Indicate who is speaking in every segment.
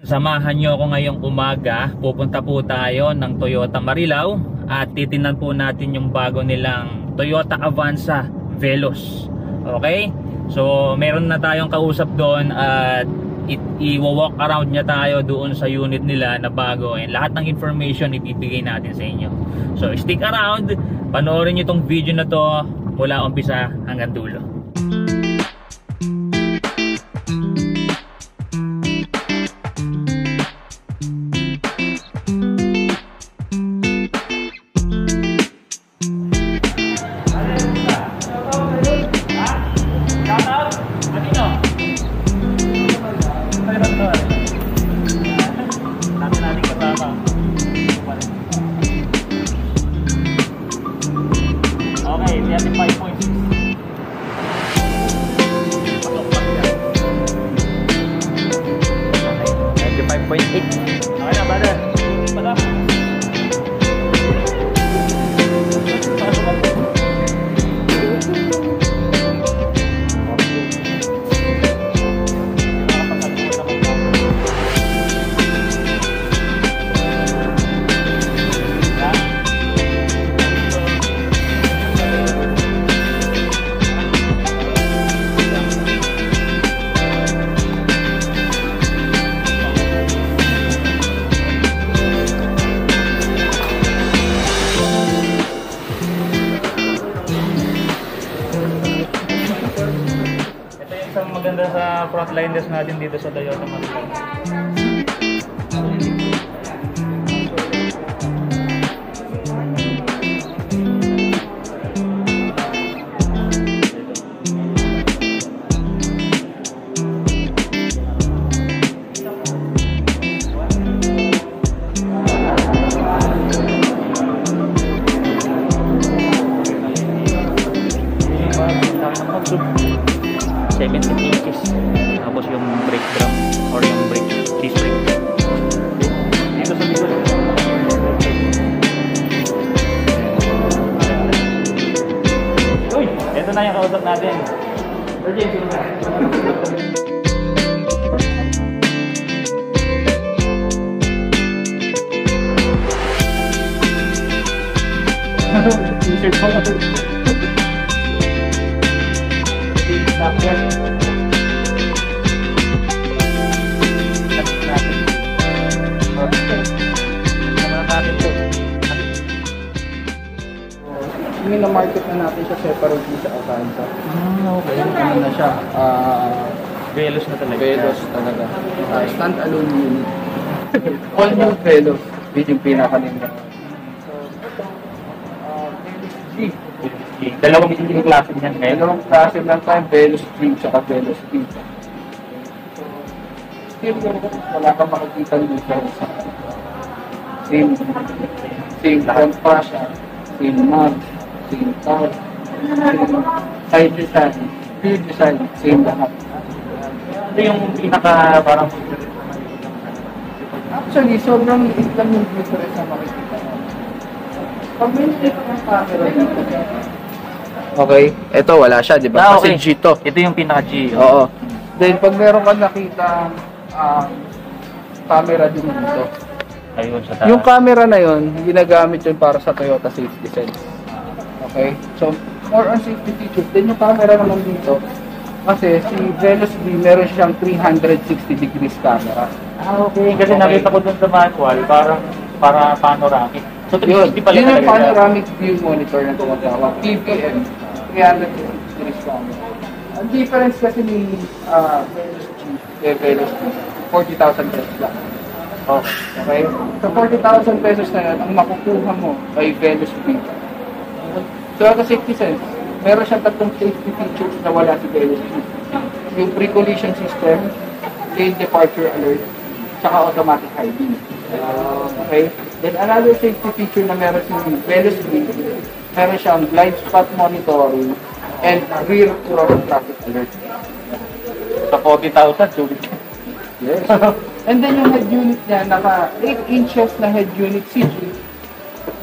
Speaker 1: Samahan nyo ako ngayong umaga. Pupunta po tayo ng Toyota Marilao at titingnan po natin yung bago nilang Toyota Avanza Veloz. Okay? So meron na tayong kausap doon at i-walk around niya tayo doon sa unit nila na bago. And lahat ng information ibibigay natin sa inyo. So stick around, panoorin nyo itong video na to mula umpisa hanggang dulo. Maganda sa frontliners natin dito sa Toyota Marilao. 17 inches. Tapos yung brake drum or yung brake disc brake dito sa likod. Uy! Ito na yung kausap natin. Sir James, yun na. T-shirt ko na. Stop here.
Speaker 2: Mina-market na natin siya separately sa Avanza.
Speaker 1: Okay.
Speaker 2: Ano na siya?
Speaker 1: Veloz na talaga.
Speaker 2: Veloz talaga. Stand-alone unit. All new Veloz. Yun yung pinakalimba.
Speaker 1: Dalawang yung klase niyan ngayon.
Speaker 2: Dalawang klase lang tayo, Veloz 3 at Veloz 3. Still, wala kang makikita ng difference. Same contrast, same mud, same car, same side design, rear design, same lahat.
Speaker 1: Ito yung pinaka parang...
Speaker 2: Actually, sobrang liit lang yung difference na makikita. Pag may stick ng camera dito. Okay, ito wala siya, di ba?
Speaker 1: Okay.
Speaker 2: Kasi G to.
Speaker 1: Ito yung pinaka G.
Speaker 2: Oo. Then pag meron ka nakita camera din dito.
Speaker 1: Ayun sa taas.
Speaker 2: Yung camera na yun, ginagamit yun para sa Toyota safety sense. Okay? So, more on safety features. Then yung camera naman dito, kasi si Veloz B, meron siyang 360 degrees camera.
Speaker 1: Okay. Kasi nakita ko dun sa manual, para panoramic. So, 360 pala
Speaker 2: yun yung
Speaker 1: talaga.
Speaker 2: panoramic view monitor na tumatawag. PVM, 360 degrees camera. Ang difference kasi ni Veloz G, Veloz B, 40,000 pesos lang. Okay? So 40,000 pesos na yun, ang makukuha mo ay Veloz B. So as a safety sense, meron siyang tatlong safety features na wala si Veloz B. Yung pre-collision system, lane departure alert, tsaka automatic hiding. Okay? Then another safety feature na meron si Veloz B, meron siyang blind spot monitoring and rear cross traffic alert.
Speaker 1: Sa 40,000, sulit.
Speaker 2: Yes. And then yung head unit niya, naka 8 inches na head unit CG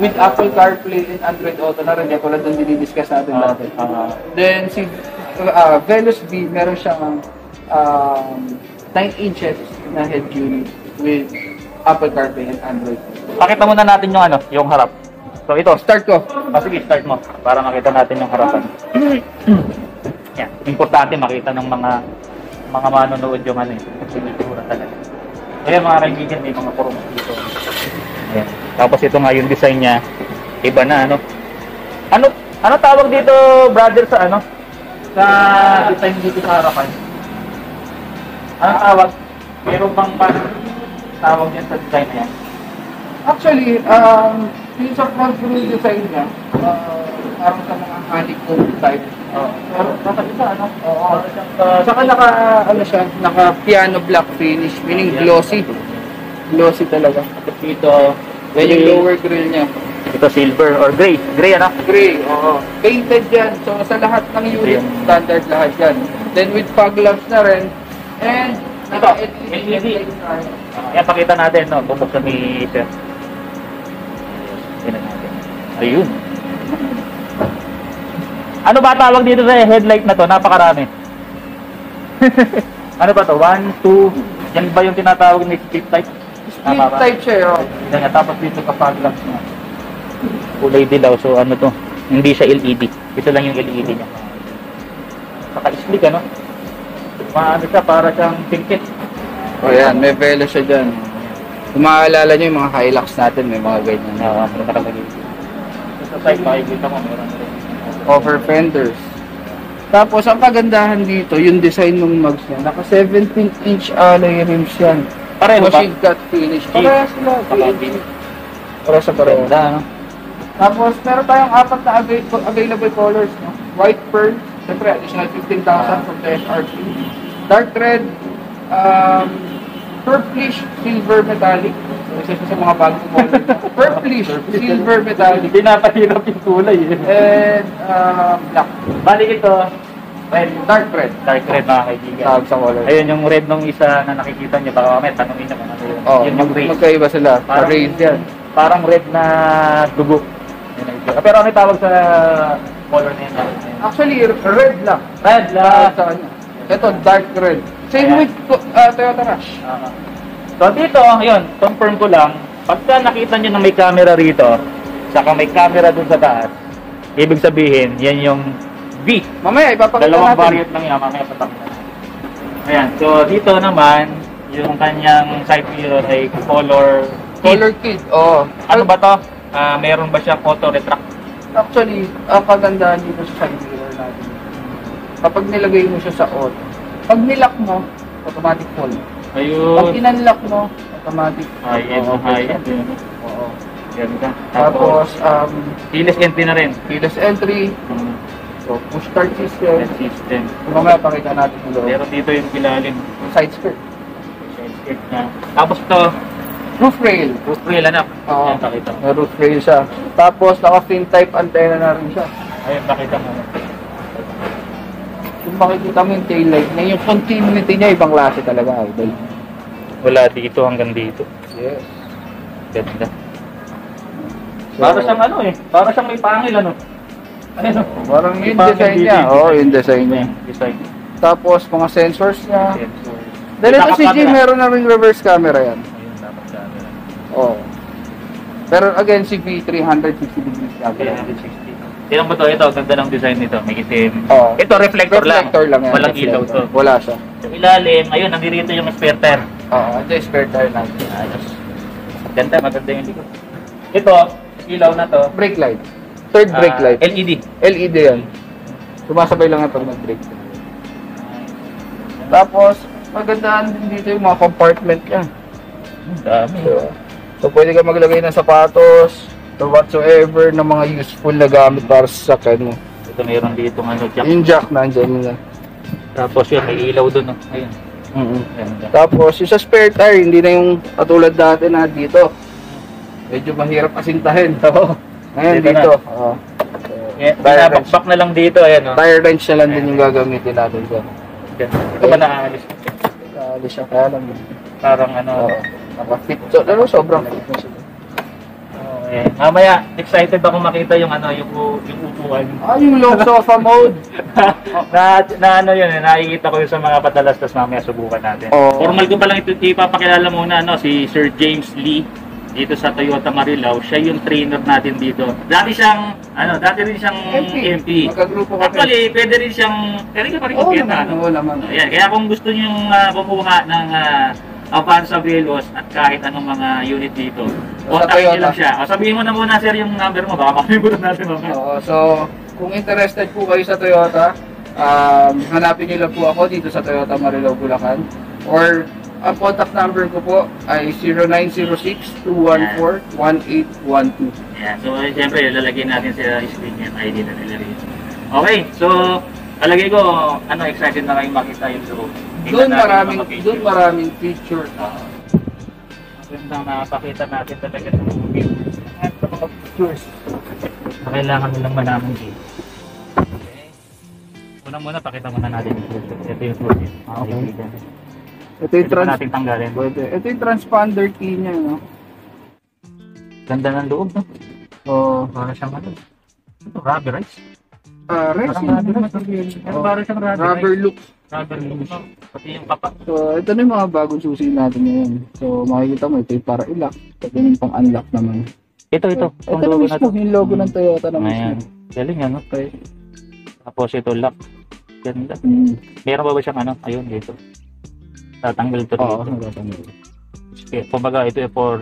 Speaker 2: with Apple CarPlay and Android Auto na rin. Tulad ng dinidiscuss natin natin. Then si Veloz B, meron siyang 9 inches na head unit with Apple CarPlay and Android.
Speaker 1: Pakita muna natin yung ano, yung harap. So ito,
Speaker 2: Start ko.
Speaker 1: sige, start mo para makita natin yung harapan. Yan, importante makita ng mga manonood yung ano, yung itsura talaga. Ayan mga kaibigan, may mga kurong dito. Ayan. Tapos ito nga yung design niya, iba na ano. Ano tawag dito, brother, sa ano? Sa design dito sa harapan? Ano tawag? Meron bang tawag yan sa design na yan?
Speaker 2: Actually, yung sa front grille design niya, parang sa mga honeycomb type.
Speaker 1: Pero isa, ano?
Speaker 2: Oo. Saka naka piano black finish, meaning glossy. Glossy talaga.
Speaker 1: Tapos dito,
Speaker 2: Then yung lower grille niya.
Speaker 1: ito silver or gray. Gray, ano?
Speaker 2: Gray, oo. Painted yan. So sa lahat ng unit, standard lahat yan. Then with fog lamps na rin. And
Speaker 1: Ito, LED. Ayan, pakita natin, no? Bubuksan ni Sir. Tingnan natin. Ayun. Ano ba tawag dito sa headlight na to? Napakarami. Ano ba to? 1, 2. Yan ba yung tinatawag ni split type?
Speaker 2: Split type siya, oh.
Speaker 1: Yan, tapos dito kapag lamps na. Kulay dilaw. So ano to? Hindi siya LED. Ito lang yung LED niya. Saka-slick, ano? Maano siya, para siyang tingkit.
Speaker 2: O yan, may velo siya dyan. Kung maaalala nyo yung mga Hilux natin, may mga ganyan.
Speaker 1: Oo, may nakalagay. Sa side, makikita mo, meron rin.
Speaker 2: Over fenders. Tapos, ang kagandahan dito, yung design ng mugs niya, naka 17-inch alloy rims yan.
Speaker 1: Pareho ba?
Speaker 2: Machine cut finish. Pareho sila. Pareho sa pareho.
Speaker 1: Ganda, no?
Speaker 2: Tapos, meron tayong apat na available colors. No? White pearl, siyempre, additional 15,000 from the SRP. Dark red, purplish silver metallic. So, isa sa mga bagong color. Purplish silver metallic.
Speaker 1: Hindi napahirap yung kulay, eh.
Speaker 2: And black.
Speaker 1: Balik ito, red.
Speaker 2: Dark red.
Speaker 1: Dark red, mga kaibigan.
Speaker 2: Tawag sa color.
Speaker 1: Ayun, yung red nung isa na nakikita niyo, baka mamaya, tanongin naman ano yun.
Speaker 2: Oh,
Speaker 1: Yun yung red.
Speaker 2: magkaiba sila.
Speaker 1: Parang,
Speaker 2: Red yan.
Speaker 1: parang red na dugo. Yun ang itsura. Pero ano yung tawag sa color na yun?
Speaker 2: Actually, red lang.
Speaker 1: Red lang.
Speaker 2: Sa kanya. Ito, dark red. Same
Speaker 1: Ayan.
Speaker 2: with Toyota Rush.
Speaker 1: So dito, yun, confirm ko lang, pagka nakita nyo na may camera rito, saka may camera dun sa taas, ibig sabihin, yan yung V.
Speaker 2: Mamaya, ipapakita
Speaker 1: Dalawang
Speaker 2: natin.
Speaker 1: variant lang yan, mamaya papakita. Ayan, so dito naman, yung kanyang side mirror ay color
Speaker 2: Kit. Oh.
Speaker 1: Ano ba to? Meron ba siya photo retract?
Speaker 2: Actually, ang kagandahan dito sa side mirror natin, kapag nilagay mo siya sa auto, pag nilock mo, automatic fall. Pag
Speaker 1: Ayun.
Speaker 2: inunlock mo, automatic.
Speaker 1: High-end,
Speaker 2: Oo,
Speaker 1: high-end.
Speaker 2: Oo.
Speaker 1: Ganda.
Speaker 2: Tapos,
Speaker 1: keyless entry na rin.
Speaker 2: keyless entry, so push start system.
Speaker 1: System.
Speaker 2: Mamaya pakita natin yung loob.
Speaker 1: Pero dito yung ilalim.
Speaker 2: Side skirt.
Speaker 1: Side na. Tapos to,
Speaker 2: Roof rail.
Speaker 1: roof rail anak.
Speaker 2: Oo.
Speaker 1: Ayan, pakita mo.
Speaker 2: May roof rail siya. Tapos, naka-fin type antenna na rin siya.
Speaker 1: Ayun, pakita mo.
Speaker 2: Kung makikita mo yung taillight na yung continuity niya, ibang klase talaga, idol.
Speaker 1: Wala dito hanggang dito.
Speaker 2: Yes.
Speaker 1: Ganda.
Speaker 2: So,
Speaker 1: Para siyang ano eh. Para siyang may pangil ano. Ayun oh.
Speaker 2: parang yung
Speaker 1: May
Speaker 2: design
Speaker 1: pangil
Speaker 2: niya.
Speaker 1: dito.
Speaker 2: Oo, yung design niya.
Speaker 1: Design.
Speaker 2: Tapos, mga sensors niya.
Speaker 1: Sensor.
Speaker 2: Dahil ito si G,
Speaker 1: Naka-camera.
Speaker 2: meron na ring reverse camera yan.
Speaker 1: Ayun, dapat camera.
Speaker 2: Oo. Pero again, si V, 360 degrees camera.
Speaker 1: 360. Tingnan mo to, ito, ganda ng design nito, may itim.
Speaker 2: Oo.
Speaker 1: Ito, reflector lang.
Speaker 2: Yan.
Speaker 1: Walang ilaw to.
Speaker 2: Wala siya.
Speaker 1: Sa ilalim, ayun, nandito yung spare tire.
Speaker 2: Oo, ito yung spare tire natin.
Speaker 1: Ayos. Ganda, maganda yung likod. Ito, ilaw na to.
Speaker 2: Brake light. Third brake light.
Speaker 1: LED.
Speaker 2: LED yan. Sumasabay lang yan pag nag-brake. Tapos, magandaan din dito yung mga compartment niya.
Speaker 1: Dami.
Speaker 2: So, pwede ka maglagay ng sapatos or whatsoever na mga useful na gamit para sa sakyan mo.
Speaker 1: Ito, meron dito ano, jack.
Speaker 2: Yung jack nandyan na.
Speaker 1: Tapos yun, may ilaw doon. Oh. Ayun. Ganda.
Speaker 2: Tapos, yung sa spare tire, hindi na yung katulad dati na dito. Medyo mahirap asintahin. So, ngayon
Speaker 1: Dito
Speaker 2: dito.
Speaker 1: na.
Speaker 2: Oo.
Speaker 1: Binabakbak na lang dito, ayan oh.
Speaker 2: Tire wrench na lang din yung gagamitin natin dyan.
Speaker 1: Ganda. Ito ba naaalis?
Speaker 2: Kali siya, kaya lang.
Speaker 1: Parang ano.
Speaker 2: Oo. Naka-fit. So, sobrang fit na siya.
Speaker 1: Okay. Mamaya, excited ako makita yung ano, yung upuan.
Speaker 2: Yung low sofa mode.
Speaker 1: na ano yun, nakikita ko yun sa mga padalastas, mamaya subukan natin.
Speaker 2: Oo.
Speaker 1: Formal ko pa lang ipapakilala muna, no, si Sir James Lee dito sa Toyota Marilao. Siya yung trainer natin dito. Dati rin siyang MP.
Speaker 2: Magkagrupo kami.
Speaker 1: Actually, pwede rin siyang, pwede ka pa rin kumpiyan, no?
Speaker 2: Oo naman.
Speaker 1: Ayan, kaya kung gusto niyo kumuha ng Avanza Veloz at kahit anong mga unit dito, kontakin niyo lang siya. O, sabihin mo na muna, sir, yung number mo, baka makalimutan natin mamaya.
Speaker 2: Oo, so kung interested po kayo sa Toyota, hanapin niyo lang po ako dito sa Toyota Marilao, Bulacan. Or ang contact number ko po ay 0906-214-1812.
Speaker 1: Yeah, so siyempre lalagyan natin sa screen yung ID na nila rin. Okay, so talagay ko, excited na kayong makita yung loob.
Speaker 2: Doon maraming feature.
Speaker 1: Magandang nakapakita natin talaga sa mga features na kailangan nilang malaman dito. Okay. Unang-muna, pakita muna natin yung floor. Ito yung floor. Okay.
Speaker 2: Ito yung
Speaker 1: natin tanggalin.
Speaker 2: Ito yung transponder key niya, no?
Speaker 1: Ganda ng loob, no?
Speaker 2: Oo.
Speaker 1: Para siyang ano? Ito, rubberized.
Speaker 2: Resin material.
Speaker 1: Para siyang
Speaker 2: Rubber look.
Speaker 1: Rubber look, no? Pati yung kapa.
Speaker 2: So, ito na yung mga bagong susi natin ngayon. So, makikita mo, ito yung para i-lock. Ito yung pang unlock naman.
Speaker 1: Ito.
Speaker 2: Ito na mismo, yung logo ng Toyota na mismo.
Speaker 1: Ayan. Galing, ano?
Speaker 2: Okay.
Speaker 1: Tapos ito, lock. Ganda. Meron ba siyang ano? Ayun, dito. Tatanggal ito dito.
Speaker 2: Oo, tatanggal.
Speaker 1: Okay, kumbaga ito for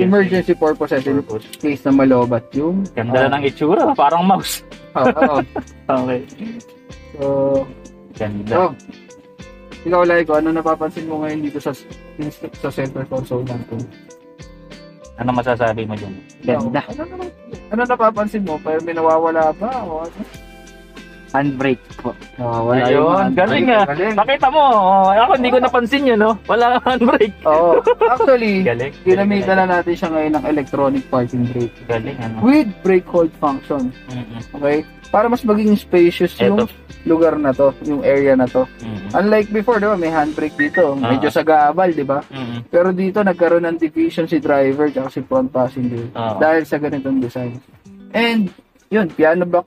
Speaker 2: emergency purposes in case na malobat yung
Speaker 1: ganda ng itsura, parang mouse.
Speaker 2: Oo.
Speaker 1: Okay.
Speaker 2: So,
Speaker 1: ganda.
Speaker 2: Ikaw, Laiko, ano napapansin mo ngayon dito sa center console natin?
Speaker 1: Ano masasabi mo dyan?
Speaker 2: Ganda. Ano napapansin mo? Pero may nawawala ba? O ano?
Speaker 3: Handbrake po.
Speaker 2: Nawawala
Speaker 1: Ayun, galing nga. Nakita mo, ako hindi ko napansin yun, no? Wala kang handbrake.
Speaker 2: Oo. Actually,
Speaker 1: galing.
Speaker 2: ginamitan na natin siya ngayon ng electronic parking brake.
Speaker 1: Galing, ano?
Speaker 2: With brake hold function. Okay? Para mas maging spacious yung lugar na to, yung area na to. Unlike before, di ba, may handbrake dito. Medyo sagaabal, di ba? Pero dito, nagkaroon ng division si driver at si front passenger dahil sa ganitong design. And, yun, piano block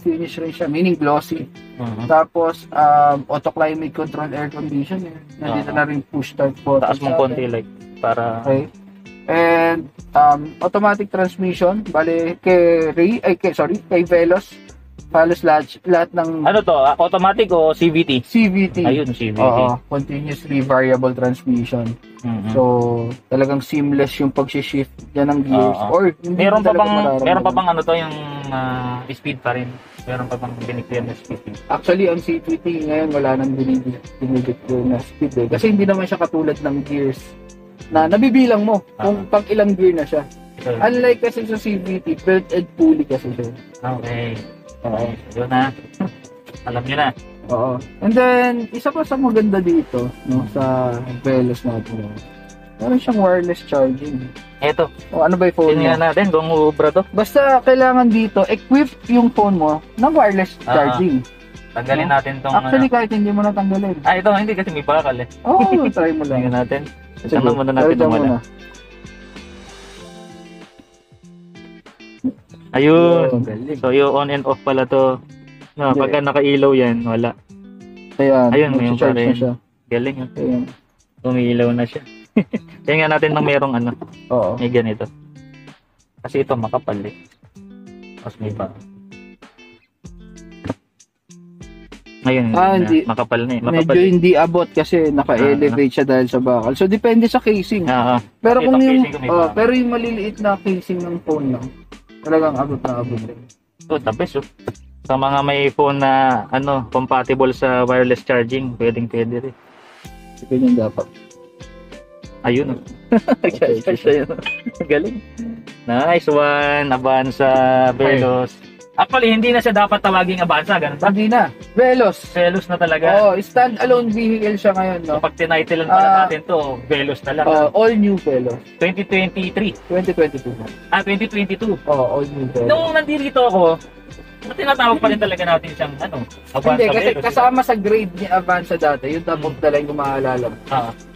Speaker 2: finish rin siya, meaning glossy. Tapos, auto climate control air conditioner. Nandito na rin push start po.
Speaker 1: Taas mong konti, like, para...
Speaker 2: Okay. And, automatic transmission, bale, kay Veloz, halos lahat ng...
Speaker 1: Ano to? Automatic o CVT?
Speaker 2: CVT.
Speaker 1: Ayun, CVT.
Speaker 2: Oo, continuously variable transmission. So, talagang seamless yung pag-shift dyan ng gears. Or, hindi
Speaker 1: meron pa
Speaker 2: talaga
Speaker 1: bang ano to, yung speed pa rin? Meron pa bang binigyan na speed?
Speaker 2: Actually, ang CVT ngayon wala nang binibigyan na speed eh. Kasi hindi naman siya katulad ng gears na nabibilang mo kung pang ilang gear na siya. Unlike kasi sa CVT, belt and pulley kasi siya.
Speaker 1: Okay. Oo. Yun na. Alam nyo na.
Speaker 2: Oo. And then, isa pa sa maganda dito, no, sa Veloz natin. Meron siyang wireless charging.
Speaker 1: Eto.
Speaker 2: O, ano ba yung phone mo?
Speaker 1: Tingnan natin kung ubra to.
Speaker 2: Basta kailangan dito, equip yung phone mo ng wireless charging.
Speaker 1: Tanggalin natin tong...
Speaker 2: Actually, kahit hindi mo natanggalin.
Speaker 1: Ito, hindi kasi may bakal eh.
Speaker 2: Oo, try mo lang.
Speaker 1: Tingnan natin. Sama muna natin yung wala. Ayun. So, yung on and off pala to. No, pagka nakailaw yan, wala.
Speaker 2: Ayan,
Speaker 1: ayun, may
Speaker 2: charge na siya.
Speaker 1: Galing.
Speaker 2: Ayan.
Speaker 1: Umiilaw na siya. Tingnan natin ng merong ano.
Speaker 2: Oo.
Speaker 1: May ganito. Kasi ito makapal eh. Tapos may ba. Ngayon,
Speaker 2: hindi.
Speaker 1: makapal na eh.
Speaker 2: Medyo hindi abot kasi naka-elevate siya dahil sa bakal. So, depende sa casing. Pero kung yung, pero yung maliliit na casing ng phone lang, talagang abot na abot.
Speaker 1: So, the best oh. Sa mga may phone na compatible sa wireless charging, pwede rin.
Speaker 2: Ganyan dapat.
Speaker 1: Ayun oh. Galing. Nice one, Avanza Veloz. Actually, hindi na siya dapat tawaging Avanza, ganun ba?
Speaker 2: Hindi na. Veloz
Speaker 1: na talaga.
Speaker 2: Oo, stand-alone vehicle siya ngayon, no?
Speaker 1: So, pag tinitlean pala natin to, Veloz na lang.
Speaker 2: All new Veloz.
Speaker 1: 2023.
Speaker 2: 2022.
Speaker 1: 2022.
Speaker 2: All new Veloz.
Speaker 1: Nung nandito ako, tinatawag pa rin talaga natin siyang Avanza
Speaker 2: Hindi, kasi
Speaker 1: Veloz.
Speaker 2: kasama sa grade ni Avanza dati, yung top of the line kung maalala mo.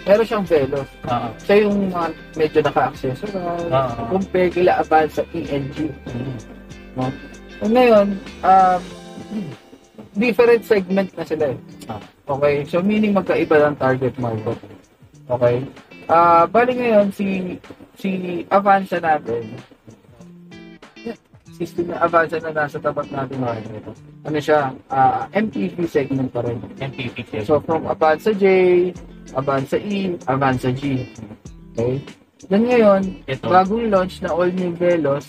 Speaker 2: meron siyang Veloz.
Speaker 1: Oo.
Speaker 2: Siya yung mga medyo naka-accessorize, compare kila Avanza ENG. No? So ngayon, different segment na sila eh. Okay, so meaning magkaiba ng target market. Okay? Bali ngayon, si Avanza natin, system na Avanza na nasa tapat natin ngayon. Ano siya? MPV segment pa rin.
Speaker 1: MPP segment.
Speaker 2: So from Avanza J, Avanza E, Avanza G. Okay? Then ngayon,
Speaker 1: Ito.
Speaker 2: bagong launch na all new Veloz,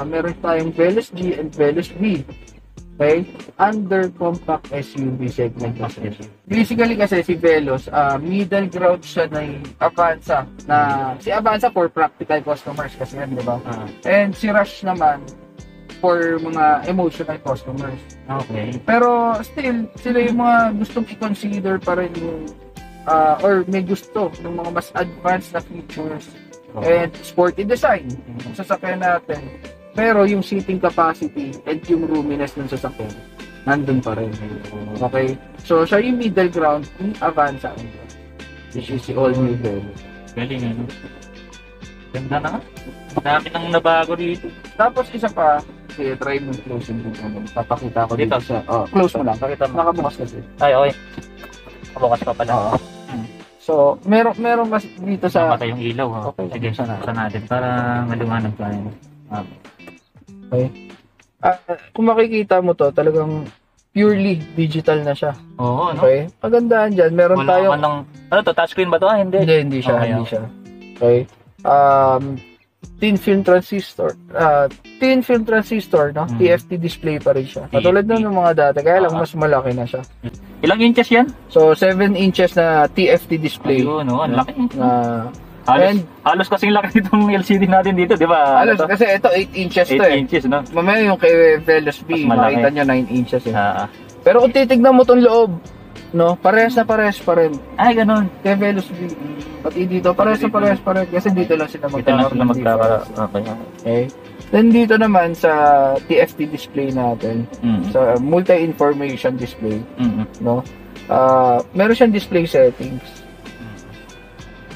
Speaker 2: meron tayong Veloz G and Veloz V. Okay? Under compact SUV segment na siya. Basically kasi si Veloz, middle ground siya ng Avanza. Si Avanza for practical customers kasi yan, di ba? And si Rush naman for mga emotional customers.
Speaker 1: Okay.
Speaker 2: Pero still, sila yung mga gustong i-consider pa rin yung or may gusto ng mga mas advanced na features and sporty design ng sasakyan natin. Pero yung seating capacity and yung roominess ng sasakyan, nandun pa rin. Okay? So, siya yung middle ground ni Avanza. Which is the all new Veloz.
Speaker 1: Galing ano. Ganda na nga. Dami nang nabago dito.
Speaker 2: Tapos isa pa, sige, try mo closing dito. Papakita ko dito
Speaker 1: Dito?
Speaker 2: sa... close mo lang.
Speaker 1: Pakita mo.
Speaker 2: Nakabukas kasi.
Speaker 1: Ay, okay. Kabukas pa pala.
Speaker 2: Oo. So, meron mas dito sa...
Speaker 1: Namatay yung ilaw. Ha?
Speaker 2: Okay,
Speaker 1: Sige,
Speaker 2: buksan
Speaker 1: buksan natin para maliwanag tayo.
Speaker 2: Okay. Kung makikita mo to, talagang purely digital na siya.
Speaker 1: Oo, no?
Speaker 2: Okay? Kagandahan dyan, meron
Speaker 1: Wala
Speaker 2: tayong...
Speaker 1: man lang, ano to, touchscreen ba to? Hindi.
Speaker 2: Hindi siya,
Speaker 1: Okay,
Speaker 2: hindi
Speaker 1: okay.
Speaker 2: siya. Okay? Thin film transistor. Thin film transistor, no? TFT display pa rin siya. Katulad
Speaker 1: TFT.
Speaker 2: ng mga dati, kaya lang mas malaki na siya.
Speaker 1: Ilang inches yan?
Speaker 2: So, 7 inches na TFT display.
Speaker 1: Ayun, no? Ang laki.
Speaker 2: Na
Speaker 1: Halos kasing laki nitong LCD natin dito, di ba?
Speaker 2: halos, kasi ito 8 inches to
Speaker 1: 8
Speaker 2: eh.
Speaker 1: inches, no?
Speaker 2: Mamaya yung kay Veloz B,
Speaker 1: Mas malaki.
Speaker 2: makita nyo 9 inches eh.
Speaker 1: Pero,
Speaker 2: Pero kung titignan mo tong loob, no, parehas na parehas pa rin.
Speaker 1: ay, ganun.
Speaker 2: Kay Veloz B, pati dito, parehas na parehas pa rin. Kasi dito lang sila
Speaker 1: Dito lang sila
Speaker 2: magkakaroon. Okay. Then dito naman sa TFT display natin, sa multi-information display, no, meron siyang display settings.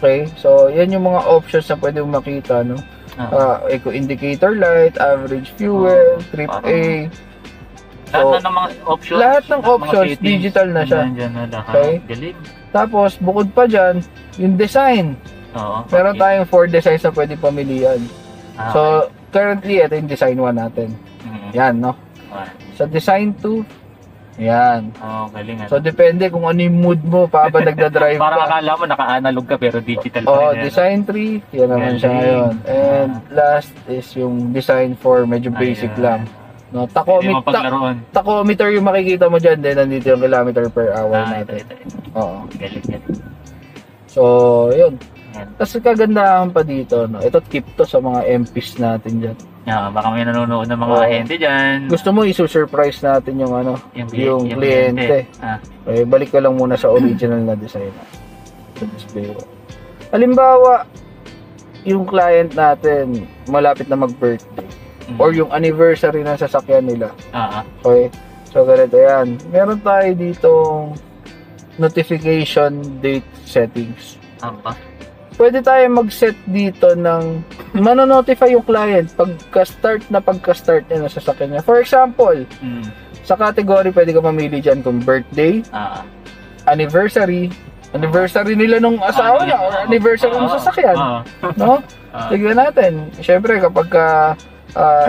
Speaker 2: Okay, so yan yung mga options na pwede mong makita, no? Eco indicator light, average fuel, trip A.
Speaker 1: Lahat na ng mga options.
Speaker 2: Lahat ng
Speaker 1: mga
Speaker 2: options,
Speaker 1: settings,
Speaker 2: digital na siya.
Speaker 1: nandyan na lahat.
Speaker 2: Okay.
Speaker 1: Galing.
Speaker 2: Tapos, bukod pa dyan, yung design.
Speaker 1: Oo.
Speaker 2: Meron tayong 4 designs na pwede pamilihan.
Speaker 1: Ah,
Speaker 2: So, currently, ito yung design 1 natin. Yan, no? Sa design 2, yan.
Speaker 1: galing.
Speaker 2: So, depende kung ano yung mood mo pa ba nagdadrive
Speaker 1: Parang
Speaker 2: ka.
Speaker 1: akala mo naka-analog ka pero digital pa
Speaker 2: Oh,
Speaker 1: rin.
Speaker 2: design 3, yan naman siya
Speaker 1: Galing.
Speaker 2: ngayon. And last is yung design 4, medyo basic lang. No,
Speaker 1: Pwede mo paglaruan.
Speaker 2: tachometer yung makikita mo dyan, then nandito yung kilometer per hour natin.
Speaker 1: Ito.
Speaker 2: Oo.
Speaker 1: Galing.
Speaker 2: So, yun.
Speaker 1: Yan.
Speaker 2: Tapos kagandahan pa dito, no? Ito tip to sa mga MPs natin dyan.
Speaker 1: Baka may nanonood ng mga
Speaker 2: Oo.
Speaker 1: ahente dyan.
Speaker 2: Gusto mo isu-surprise natin yung ano, yung
Speaker 1: yung
Speaker 2: kliyente. Okay, balik ko lang muna sa original na design sa display. Halimbawa, yung client natin malapit na mag-birthday or yung anniversary ng sasakyan nila. Okay? So, ganito yan. Meron tayo ditong notification date settings. Pwede tayo mag-set dito ng mano-notify yung client pagka-start niya ng sasakyan niya. For example, sa category pwede ka mamili dyan kung birthday, anniversary nila nung asawa niya or anniversary ng sasakyan. No? Tignan natin. Siyempre kapag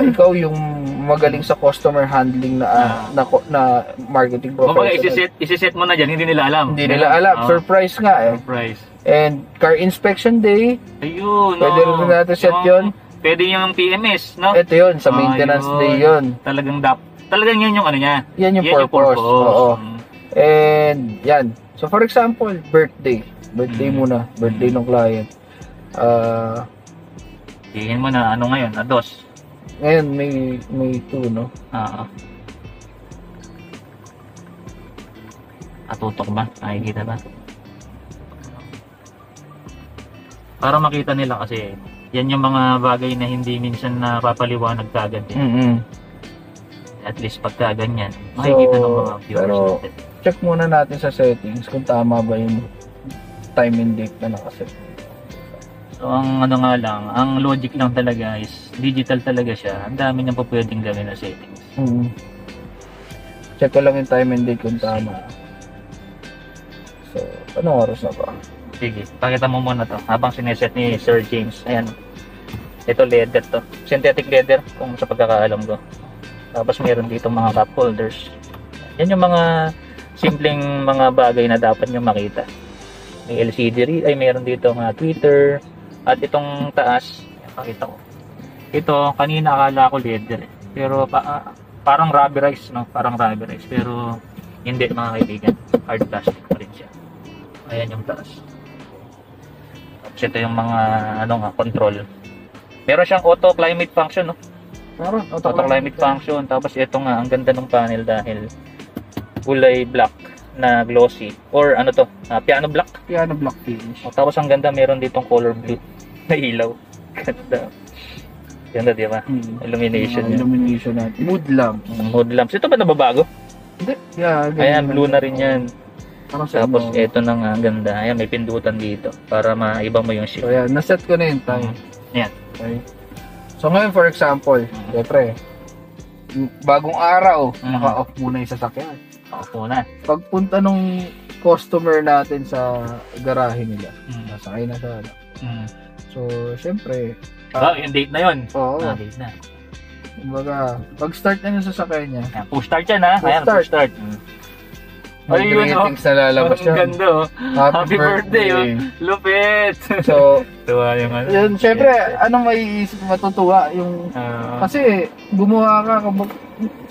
Speaker 2: ikaw yung magaling sa customer handling na marketing professional.
Speaker 1: Isi-set mo na dyan, hindi nila alam.
Speaker 2: Hindi nila alam. Surprise nga eh.
Speaker 1: Surprise.
Speaker 2: And car inspection day,
Speaker 1: Ayun,
Speaker 2: pwede rin natin set yun.
Speaker 1: Pwede yung PMS, no?
Speaker 2: Ito yun, sa maintenance day yun.
Speaker 1: Talagang yun yung ano niya.
Speaker 2: Yan yung purpose. Oo. And yan. So for example, birthday muna. Birthday ng client.
Speaker 1: Tingin mo na ano ngayon, ados.
Speaker 2: Ngayon, may 2, no?
Speaker 1: Atutok ba? Nakikita ba? Para makita nila kasi yan yung mga bagay na hindi minsan napapaliwanag kagad eh. At least pagka ganyan, makikita ng mga viewers
Speaker 2: pero
Speaker 1: natin.
Speaker 2: check muna natin sa settings kung tama ba yung time and date na nakaset.
Speaker 1: So ang ano nga lang, ang logic lang talaga is digital talaga siya. Ang dami niyang pa pwedeng gawin na settings.
Speaker 2: Check ko lang yung time and date kung tama. So, anong oras na ba?
Speaker 1: Sige, pakita mo muna to habang sineset ni Sir James. Ayan. Ito leather to. Synthetic leather kung sa pagkakaalam ko. Tapos meron dito mga cup holders. Yan yung mga simpleng mga bagay na dapat nyo makita. May LCD ay meron dito mga tweeter. At itong taas, pakita ko. Ito, kanina akala ko leather. Pero parang rubberized, no? Parang rubberized. Pero hindi mga kaibigan. Hard plastic pa rin siya. Ayan yung taas. Tapos ito yung mga control. Meron siyang auto climate function, no?
Speaker 2: Meron,
Speaker 1: Auto climate function. Tapos ito nga, ang ganda ng panel dahil kulay black na glossy. Or ano to? Piano black.
Speaker 2: Piano black finish.
Speaker 1: Tapos ang ganda, meron ditong color blue na ilaw. Ganda. Ganda, di ba? Illumination.
Speaker 2: Illumination natin. Mood lamp.
Speaker 1: Mood lamps. Ito ba nababago?
Speaker 2: Hindi. Yeah,
Speaker 1: Ayan, blue na rin yan. Tapos
Speaker 2: ano,
Speaker 1: ito na nga, ang ganda. Ayan, may pindutan dito para maiba mo yung shift.
Speaker 2: So yan, naset ko na yung time.
Speaker 1: Yan.
Speaker 2: Okay. So ngayon for example, syempre, bagong araw, naka-off muna yung sasakyan.
Speaker 1: Ako na.
Speaker 2: Pagpunta nung customer natin sa garahe nila, nasakay na siya. So, syempre,
Speaker 1: yung date na yun.
Speaker 2: Oo.
Speaker 1: Date na.
Speaker 2: Kumbaga, pag-start na yung sasakyan niya,
Speaker 1: Ayan, push start yan ha. Ayan, push start.
Speaker 2: may greetings na lalabas
Speaker 1: Ang
Speaker 2: yan.
Speaker 1: ganda oh. Happy birthday oh. Lupit.
Speaker 2: So,
Speaker 1: tuwa yung ano.
Speaker 2: yun, syempre, anong maiisip, matutuwa yung, kasi gumawa ka,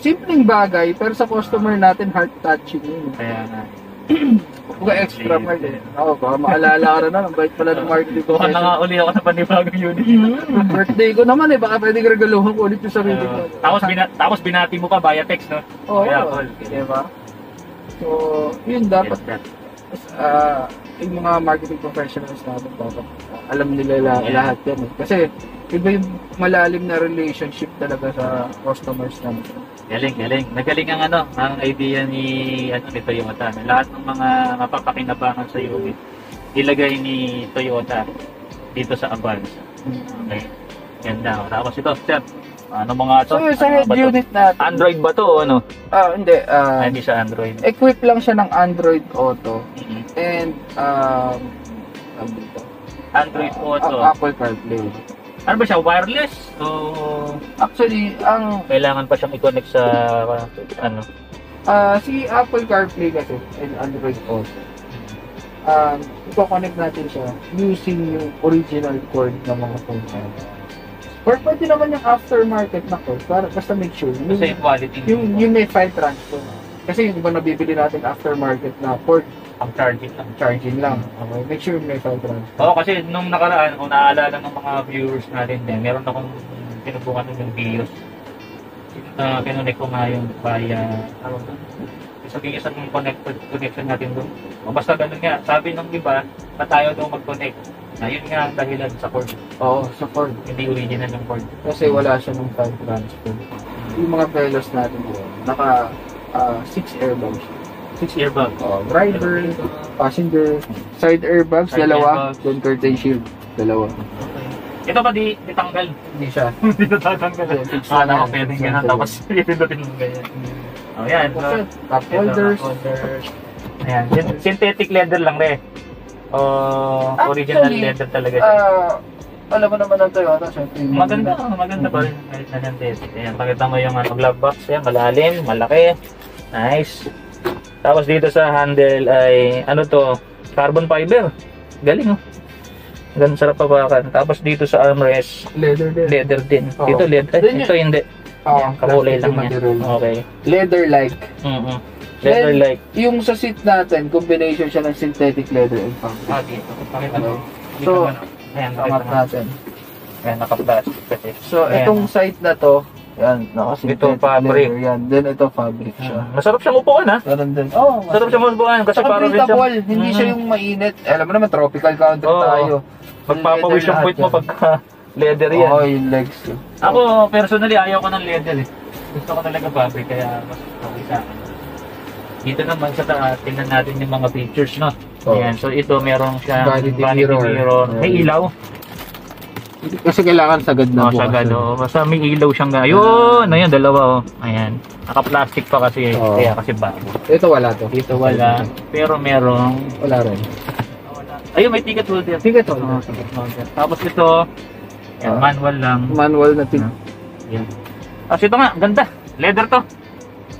Speaker 2: simpleng bagay, pero sa customer natin, heart-touching yun.
Speaker 1: Kaya nga.
Speaker 2: Kumbaga extra mile eh. Oo, baka maalala ka na, ang bait pala ng marketing
Speaker 1: Baka na nga uli ako sa panibagong unit.
Speaker 2: Birthday ko naman eh, baka pwede regaluhan ko ulit yung sarili ko.
Speaker 1: Tapos binati mo pa via text, no?
Speaker 2: Oo,
Speaker 1: Kaya call.
Speaker 2: diba? So, yun dapat, yung mga marketing professionals natin dapat alam nila lahat yan eh. Kasi, iba yung malalim na relationship talaga sa customers namin.
Speaker 1: Galing. Nagaling ang idea ni Toyota. Lahat ng mga mapapakinabangan sa unit, ilagay ni Toyota dito sa Avanza. Okay. Ganda. Tapos ito, step. Ano mga to?
Speaker 2: So, sa head unit natin.
Speaker 1: Android ba to o ano?
Speaker 2: Hindi.
Speaker 1: Hindi siya Android.
Speaker 2: Equip lang siya ng Android Auto. And,
Speaker 1: Android Auto.
Speaker 2: Apple CarPlay.
Speaker 1: Ano ba siya? Wireless? So,
Speaker 2: actually,
Speaker 1: kailangan pa siyang i-connect sa
Speaker 2: si Apple CarPlay kasi and Android Auto. I-connect natin siya using yung original cord ng mga phone natin. Or pwede naman yung aftermarket na cord para basta make sure
Speaker 1: kasi yung quality
Speaker 2: yung may file transfer. Kasi yung iba nabibili natin aftermarket na cord
Speaker 1: ang charging lang.
Speaker 2: Okay, make sure may file transfer.
Speaker 1: Oo, kasi nung nakaraan, kung naaalala ng mga viewers natin din, meron akong pinubukan ng videos. Kinonect ko nga yung via sabihin isang connection natin doon. O basta ganun nga, sabi ng iba, na tayo daw mag-connect. Yun nga ang dahilan sa cord.
Speaker 2: Oo, sa cord.
Speaker 1: Hindi original yung cord.
Speaker 2: Kasi wala siya ng file transfer. Yung mga Velos natin doon, naka 6 airbags.
Speaker 1: 6 airbag.
Speaker 2: Driver, passenger, side airbags, dalawa, then curtain shield, dalawa.
Speaker 1: Okay. Ito ba di tanggal?
Speaker 2: Hindi siya.
Speaker 1: Hindi na tatanggal. Sana ko pwedeng ganyan. Tapos ipindutin mo ganyan. O yan.
Speaker 2: Cup holders.
Speaker 1: Ayan. Synthetic leather lang rin. Original leather talaga siya.
Speaker 2: Alam mo naman ng Toyota, syempre.
Speaker 1: Maganda pa rin. Kahit na synthetic. Ayan, pakita mo yung glove box. Ayan, malalim, malaki. Nice. Tapos dito sa handle ay, carbon fiber. Galing oh. Ganun sarap pabakan. Tapos dito sa armrest, leather din. Dito leather. Ito hindi. Kakulay lang niya. Okay.
Speaker 2: Leather-like.
Speaker 1: Leather-like.
Speaker 2: Yung sa seat natin, combination siya ng synthetic leather and fabric.
Speaker 1: Dito. Pakita mo.
Speaker 2: So,
Speaker 1: ayan,
Speaker 2: angat natin.
Speaker 1: Ayan, naka-plastic kasi.
Speaker 2: So, itong side na to, yan,
Speaker 1: ito fabric.
Speaker 2: Yan, then ito fabric siya.
Speaker 1: Masarap siyang upuan ha?
Speaker 2: Ganun din.
Speaker 1: Masarap siyang upuan kasi parang rin siya.
Speaker 2: Hindi siya yung mainit. Alam mo naman, tropical country tayo.
Speaker 1: Magpapawis yung puwit mo pagka leather yan.
Speaker 2: Yung legs.
Speaker 1: Ako, personally, ayaw ko ng leather eh. Gusto ko talaga fabric, kaya mas okay sa akin. Dito naman sa taas, tingnan natin yung mga features, no?
Speaker 2: Oh.
Speaker 1: Ayan, so ito meron siyang
Speaker 2: Vanity
Speaker 1: vanity
Speaker 2: mirror.
Speaker 1: mirror. May ilaw.
Speaker 2: Kasi kailangan sagad na bukas.
Speaker 1: Sagad, basta may ilaw siyang ayun, ayun, dalawa, oh. Ayan. Naka-plastic pa kasi,
Speaker 2: Oo.
Speaker 1: kaya kasi bago.
Speaker 2: Ito wala to.
Speaker 1: Dito wala, pero merong,
Speaker 2: Wala rin.
Speaker 1: ayun, may ticket holder.
Speaker 2: Ticket holder.
Speaker 1: Oo, ticket holder. Tapos ito, ayan, manual lang.
Speaker 2: Manual na ticket.
Speaker 1: Ayan. Tapos ito nga, ganda. Leather to.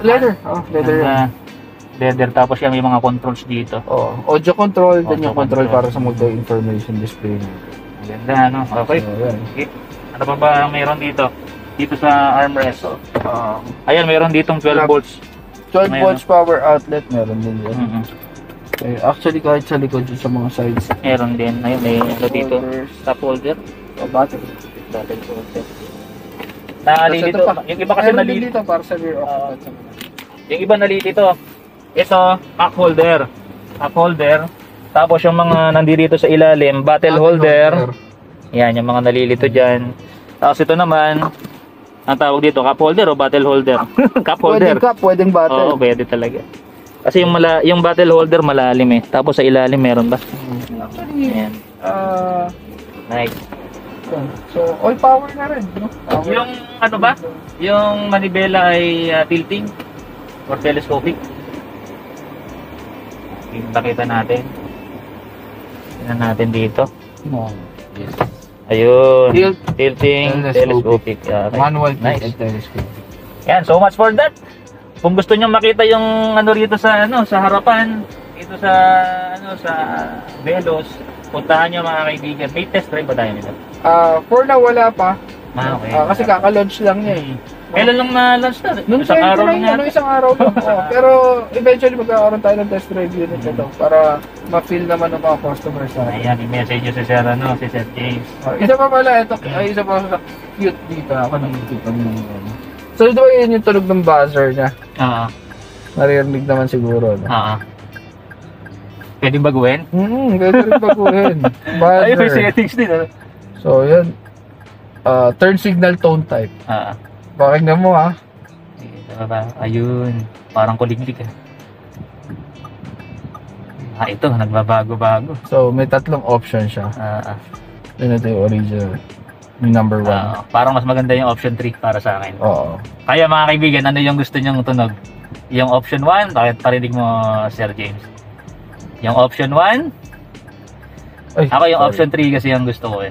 Speaker 2: Leather. Oh, leather.
Speaker 1: Ganda. Leather, tapos yan may mga controls dito.
Speaker 2: Oh, audio control, din
Speaker 1: Audio
Speaker 2: yung control
Speaker 1: control.
Speaker 2: para sa motor information display.
Speaker 1: Ganda, ano? Okay.
Speaker 2: So, yan.
Speaker 1: Okay. Ano pa ba ang mayroon dito? Dito sa armrest. Ayan, mayroon ditong 12 volts.
Speaker 2: 12
Speaker 1: May
Speaker 2: volts power outlet meron din yan.
Speaker 1: Mhm.
Speaker 2: Eh, actually kahit sa likod yun sa mga sides.
Speaker 1: Meron din. Ayun, may ano dito.
Speaker 2: Holders.
Speaker 1: Top holder.
Speaker 2: Oh, battery.
Speaker 1: Battery holder. Nalilito.
Speaker 2: Tapos ito pa.
Speaker 1: Yung iba kasi
Speaker 2: Meron din
Speaker 1: nalilito.
Speaker 2: dito para sa rear occupant.
Speaker 1: Yung iba nalilito. Ito, cup holder. Cup holder. Tapos yung mga nandito sa ilalim, bottle holder. Yan, yung mga nalilito dyan. Tapos ito naman, ang tawag dito, cup holder o bottle holder? Cup holder.
Speaker 2: Pwedeng cup, pwedeng bottle.
Speaker 1: Oo, pwede talaga. Kasi yung bottle holder malalim eh. Tapos sa ilalim meron ba?
Speaker 2: Actually,
Speaker 1: Ayan. Nice.
Speaker 2: so all power na rin. No? Power.
Speaker 1: Yung ano ba? Yung manibela ay tilting or telescopic. Kita natin. Tingnan natin dito.
Speaker 2: No. Yes.
Speaker 1: Ayun.
Speaker 2: Tilt-
Speaker 1: Tilting, telescopic. Okay.
Speaker 2: Manual
Speaker 1: Nice.
Speaker 2: and telescope.
Speaker 1: Yan, so much for that. Kung gusto niyo makita yung ano rito sa sa harapan, dito sa sa Velos, puntahan niyo mga kaibigan. May test drive ba tayo nito?
Speaker 2: For now wala pa.
Speaker 1: Okay.
Speaker 2: Kasi kaka-launch lang niya eh.
Speaker 1: Kailan lang na-launch na?
Speaker 2: Nung
Speaker 1: Isang
Speaker 2: 20
Speaker 1: araw
Speaker 2: lang
Speaker 1: lang
Speaker 2: yun,
Speaker 1: yata.
Speaker 2: isang araw lang. Pero eventually magkakaroon tayo ng test drive unit ito para ma-feel naman ng mga customers natin.
Speaker 1: Ayan, i-message nyo si Sir, si Sir James.
Speaker 2: Isa pa pala, ito, isa pa sa cute dito. Ako nakikita mo yung so, di ba yun yung tunog ng buzzer niya?
Speaker 1: Oo.
Speaker 2: Naririnig naman siguro. No?
Speaker 1: Oo. Pwede baguhin?
Speaker 2: Pwede rin baguhin.
Speaker 1: Ay, may
Speaker 2: Buzzer.
Speaker 1: settings din.
Speaker 2: So, yun. Turn signal tone type.
Speaker 1: Oo.
Speaker 2: Pakinggan mo ha.
Speaker 1: Ayun. Parang kuliglig. Ito, nagbabago-bago.
Speaker 2: So, may tatlong option siya. Yun ito yung original. Yung number 1.
Speaker 1: Parang mas maganda yung option 3 para sa akin.
Speaker 2: Oo.
Speaker 1: Kaya mga kaibigan, ano yung gusto nyong tunog? Yung option 1, bakit parinig mo, Sir James? Yung option 1,
Speaker 2: Ay,
Speaker 1: ako yung
Speaker 2: sorry.
Speaker 1: option 3 kasi yung gusto ko eh.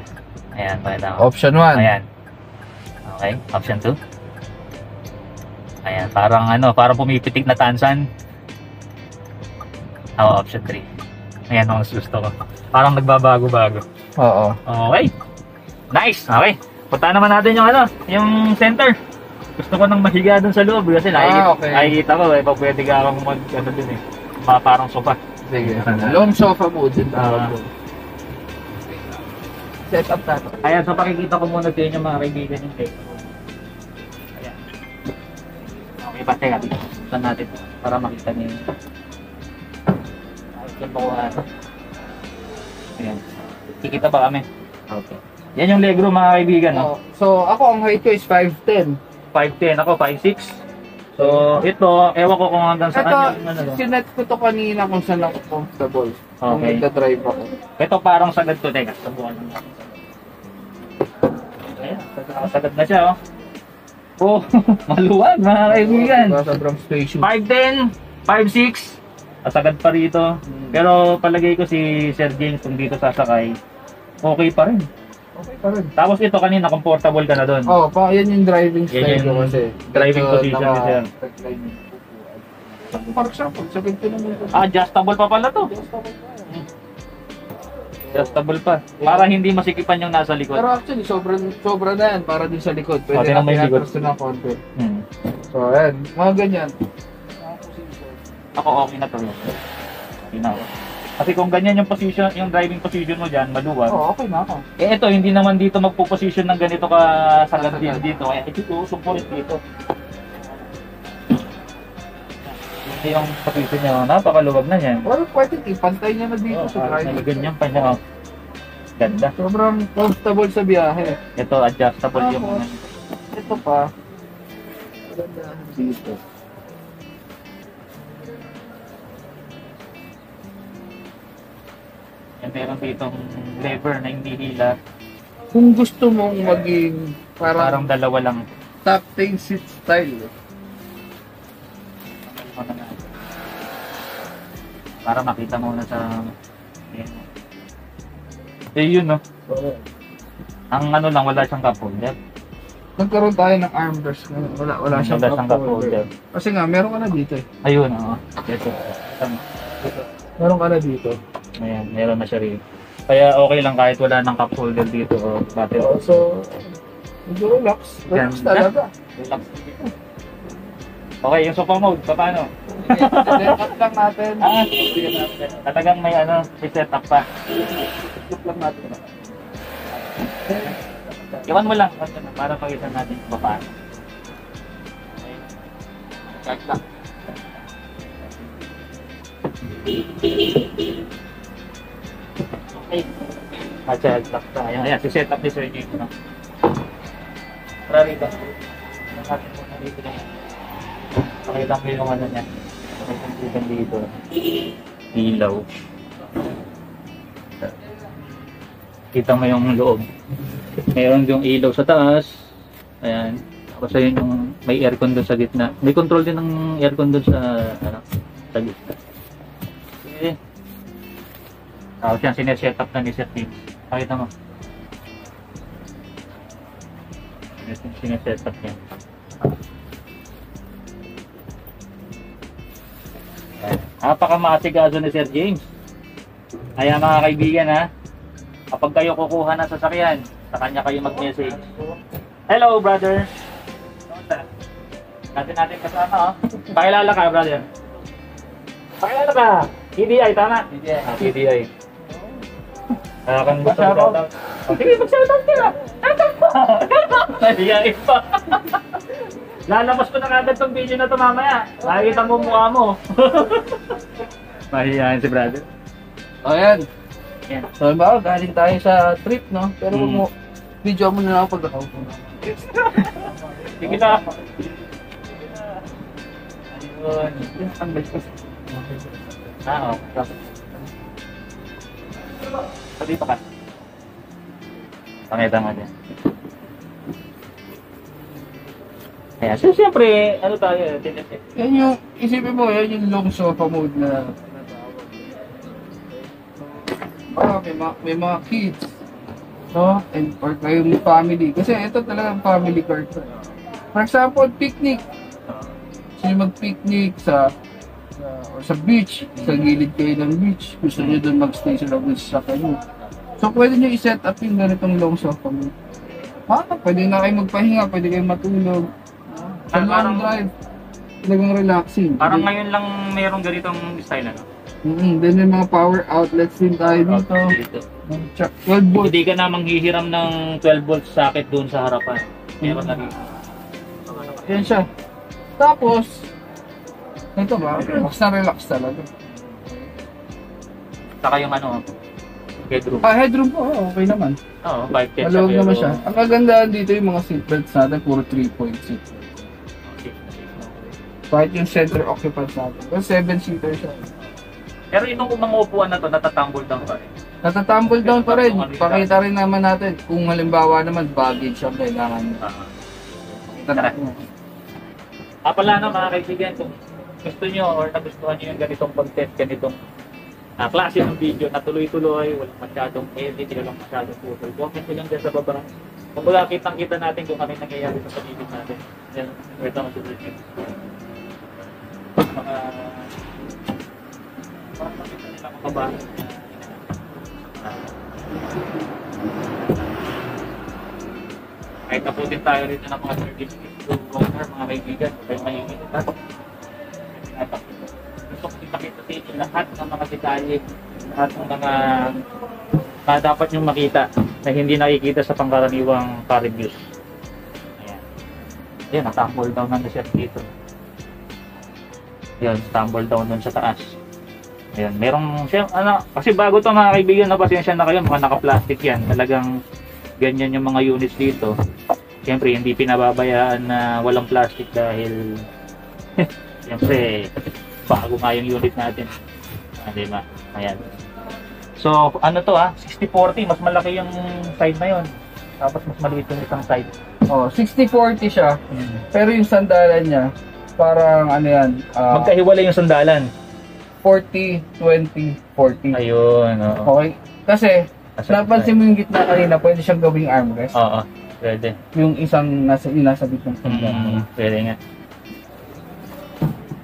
Speaker 1: Ayan, pakita ko.
Speaker 2: Option 1.
Speaker 1: Ayan. Okay, option 2. Ayan, parang pumipitik na tansan. Option 3. Ayan ang gusto ko. Parang nagbabago-bago.
Speaker 2: Oo.
Speaker 1: Okay. Nice. Okay. Punta naman natin yung center. Gusto ko nang mahiga dun sa loob kasi
Speaker 2: okay.
Speaker 1: nakikita ko pwede ka akong dun eh. Parang sofa.
Speaker 2: Sige. Long sofa mode din tawag doon. Set up natin.
Speaker 1: Ayan, so pakikita ko muna sa inyo mga kaibigan yung take. Ayan. Okay pa, teka. Buksan natin para makita niyo. Ayun po Ayan. Kikita ba kami? Okay. Yan yung legroom mga kaibigan. No?
Speaker 2: So, ako ang height ko is 5'10".
Speaker 1: 5'10", ako 5'6". So, ito, ewan ko kung hanggang saan
Speaker 2: Ito, sinet ko to kanina kung saan ako comfortable. Kung
Speaker 1: Okay.
Speaker 2: nagda-drive ako.
Speaker 1: Ito parang sagad to, teka. Sabuhan lang natin. Ayan, sagad na siya, oh. Oh, maluwag mga kaibigan.
Speaker 2: Sobrang spacious.
Speaker 1: 5'10", 5'6", asagad pa rito. Pero palagay ko si Sir James kung dito sasakay, okay pa rin.
Speaker 2: Okay pa rin.
Speaker 1: Tapos ito kanina, comfortable ka na doon.
Speaker 2: Oh, yan yung driving style
Speaker 1: Yan yung
Speaker 2: ko kasi.
Speaker 1: driving position ni Sir.
Speaker 2: For example, sa ganito naman ito.
Speaker 1: Adjustable pa pala to. Adjustable pa. Para hindi masikipan yung nasa likod.
Speaker 2: Pero actually, sobra na yan para din sa likod. Pwede
Speaker 1: tingnan
Speaker 2: na
Speaker 1: mo yung likod.
Speaker 2: pinatrasto ng konti.
Speaker 1: Hmm.
Speaker 2: So, ayan. Mga ganyan.
Speaker 1: Ako okay na to. Okay na ako. Kasi kung ganyan yung position, yung driving position mo dyan, maluwag.
Speaker 2: Oh, okay na ako.
Speaker 1: Eh ito, hindi naman dito magpo-position ng ganito ka sagad din dito. Kaya ito, support dito. Ito yung position niya. Napakaluwag na yan.
Speaker 2: Well, pwede ipantay niya na dito sa driving.
Speaker 1: Ganyan pa niya. Ganda.
Speaker 2: Sobrang comfortable sa biyahe.
Speaker 1: Ito, adjustable yung
Speaker 2: Tapos, ito pa. Maganda dito.
Speaker 1: meron ditong lever na hindi hila.
Speaker 2: Kung gusto mong maging
Speaker 1: Parang dalawa lang.
Speaker 2: top 10 seat style.
Speaker 1: Para makita mo na sa... yun no.
Speaker 2: So,
Speaker 1: Ang ano lang, wala siyang cup holder.
Speaker 2: nagkaroon tayo ng armrest na wala siyang cup holder. Kasi nga, meron ka na dito eh.
Speaker 1: Ayun, oo. Ito.
Speaker 2: Meron ka na dito.
Speaker 1: Ayan, meron na siya rin. Kaya okay lang kahit wala ng cup holder dito o battery.
Speaker 2: So, medyo relax. Relax
Speaker 1: Ganda.
Speaker 2: talaga.
Speaker 1: Relax. Okay, yung sofa mode, paano?
Speaker 2: Set up lang natin.
Speaker 1: Talagang may ano, may setup pa.
Speaker 2: Set up lang natin.
Speaker 1: Iwan mo lang para pakita natin kung paano.
Speaker 2: Check lang.
Speaker 1: Okay. Child lock tayo. Ayan, si setup ni Sir Jake. Tara rito. Natin muna dito na yan. Pakita mo yung ano niya. May kumpugan dito. Ilaw. Kita mo yung loob. Mayroon yung ilaw sa taas. Ayan. Tapos ayun yung may aircon doon sa gitna. May control din ng aircon doon sa ano, sa gitna. Okay. Tapos yan sineset up na ni Sir James. Pakita mo. Sineset up yan. Napaka-maasikaso ni Sir James. Kaya mga kaibigan ha, kapag kayo kukuha ng sasakyan, sa kanya kayo mag-message. Hello brother! Natin kasama oh. Pakilala ka brother. Pakilala ka! PDI tama? PDI. PDI. Kung gusto mo shoutout. Sige, mag-shoutout ka! Shoutout pa! Nahiyain pa! Lalabas ko na kagad tong video na to mamaya. Nakikita mo mukha mo. Mahihayin si brother.
Speaker 2: O yan.
Speaker 1: Yan.
Speaker 2: So, ba, galing tayo sa trip, no? Pero kung mo, video mo na lang pag ako.
Speaker 1: Sige na. Ayun. Dito ka. Pakita mo dyan. Kaya, so siyempre, ano tayo,
Speaker 2: Yan yung, isipin mo, yan yung long sofa mode na tinatawag. May mga kids, no? And or kayong family. Kasi ito talagang family car. For example, picnic. Gusto nyo mag-picnic sa beach, sa gilid kayo ng beach. Gusto nyo doon mag-stay sa loob ng sasakyan nyo. So, pwede nyo i-set up yung ganitong long sofa mode. Pwede na kayo magpahinga, pwede kayo matulog. Sa long drive, talagang relaxing.
Speaker 1: Parang ngayon lang mayroong ganitong style, ano?
Speaker 2: Then may mga power outlets din tayo dito. 12 volts.
Speaker 1: Hindi ka na manghihiram ng 12 volts socket doon sa harapan. Meron na dito.
Speaker 2: Yan siya. Tapos, ito ba? Relax na relax talaga.
Speaker 1: Saka yung ano, headroom.
Speaker 2: Headroom po, okay naman.
Speaker 1: Oo, 510
Speaker 2: Maluwag naman siya. Ang kagandahan dito yung mga seatbelts natin, puro 3-point seat. Kahit yung center occupants natin. Pero 7-seater siya.
Speaker 1: Pero itong mga upuan na to, natatumble down pa rin.
Speaker 2: Natatumble down pa rin. Pakita rin naman natin. Kung halimbawa naman, baggage ang kailangan nyo. Pakita natin.
Speaker 1: Pala na mga kaibigan, kung gusto nyo or nagustuhan nyo yung ganitong content, ganitong klase ng video na tuloy-tuloy, walang masyadong edit, walang masyadong photo. Comment nyo lang dyan sa baba. Kung wala, kitang-kita natin kung ano yung nangyayari sa paligid natin. Yan, wait lang sa video. Parang makita nila makabahan. Kahit naputin tayo rito ng mga certificate to water, mga kaibigan, kaya mahingin ito. Gusto ko ipakita sa inyo lahat ng mga detalye, lahat ng mga dapat nyo makita na hindi nakikita sa pangkaraniwang car reviews. Ayan. Ayan, natumble down na siya dito. Ayan, tumble down dun sa taas. Ayan, merong siya, ano, kasi bago to mga kaibigan, na pasensya na kayo, mga naka-plastic yan. Talagang ganyan yung mga units dito. Siyempre, hindi pinababayaan na walang plastic dahil siyempre, bago nga yung unit natin. Diba? Ayan. So, ano to 60-40, mas malaki yung side na yun. Tapos mas maliit yung isang side.
Speaker 2: Oh, 60-40 siya. Pero yung sandalan niya, parang ano yan,
Speaker 1: Magkahiwalay yung sandalan.
Speaker 2: 40-20-40.
Speaker 1: Ayun, oo.
Speaker 2: Okay? Kasi, napansin mo yung gitna kanina, pwede siyang gawing armrest.
Speaker 1: Oo, pwede.
Speaker 2: Yung isang nasa bitong sandalan.
Speaker 1: Pwede nga.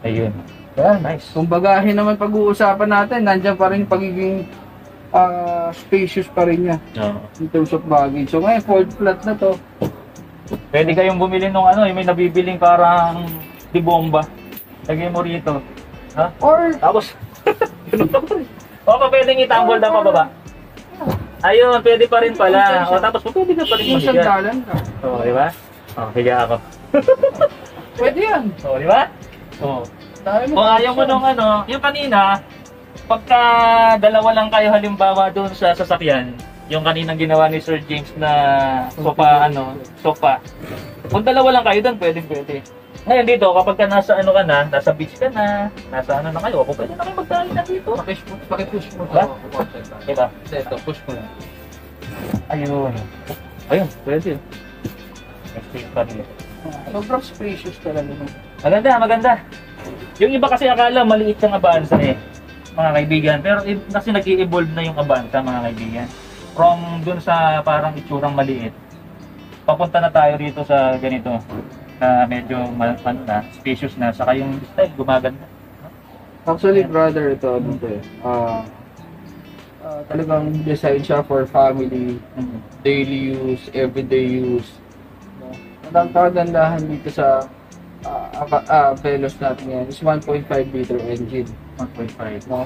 Speaker 1: Ayun.
Speaker 2: Yan.
Speaker 1: Nice.
Speaker 2: Kung bagahin naman pag-uusapan natin, nandiyan pa rin pagiging spacious pa rin niya
Speaker 1: Oo.
Speaker 2: in terms of baggage. So ngayon, fold flat na to.
Speaker 1: Pwede kayong bumili nung may nabibiling parang di bomba. Lagay mo rito. Ha?
Speaker 2: Or,
Speaker 1: Tapos, o pa pwedeng itambol na pababa. Ayun, pwede pa rin pala. O tapos pwede ka pa rin
Speaker 2: yung
Speaker 1: maghiga.
Speaker 2: sandalan ka.
Speaker 1: O, di ba? O, higa ako.
Speaker 2: Pwede yan.
Speaker 1: O, di ba? O.
Speaker 2: Dami mo
Speaker 1: Kung ayaw mo nung yung kanina, pagka dalawa lang kayo halimbawa doon sa sasakyan, yung kaninang ginawa ni Sir James na sofa. Kung dalawa lang kayo doon, pwede. Ngayon dito, kapag ka nasa nasa beach ka na, nasa na kayo, pwede na kayo magdali na dito.
Speaker 2: Pakipush mo
Speaker 1: Diba?
Speaker 2: to.
Speaker 1: Diba?
Speaker 2: Ito, push mo na.
Speaker 1: Ayun. Ayun, pwede. Extreme pa rin.
Speaker 2: Sobrang spacious talaga.
Speaker 1: Maganda. Yung iba kasi akala maliit yung Avanza mga kaibigan. Pero kasi nag-i-evolve na yung Avanza, mga kaibigan. From dun sa parang itsurang maliit, papunta na tayo rito sa ganito na medyo spacious na. Saka yung style gumaganda.
Speaker 2: Actually, brother, ito talagang design siya for family, daily use, everyday use. No? Ang kagandahan dito sa Veloz natin yan is 1.5 liter engine.
Speaker 1: 1.5.
Speaker 2: No?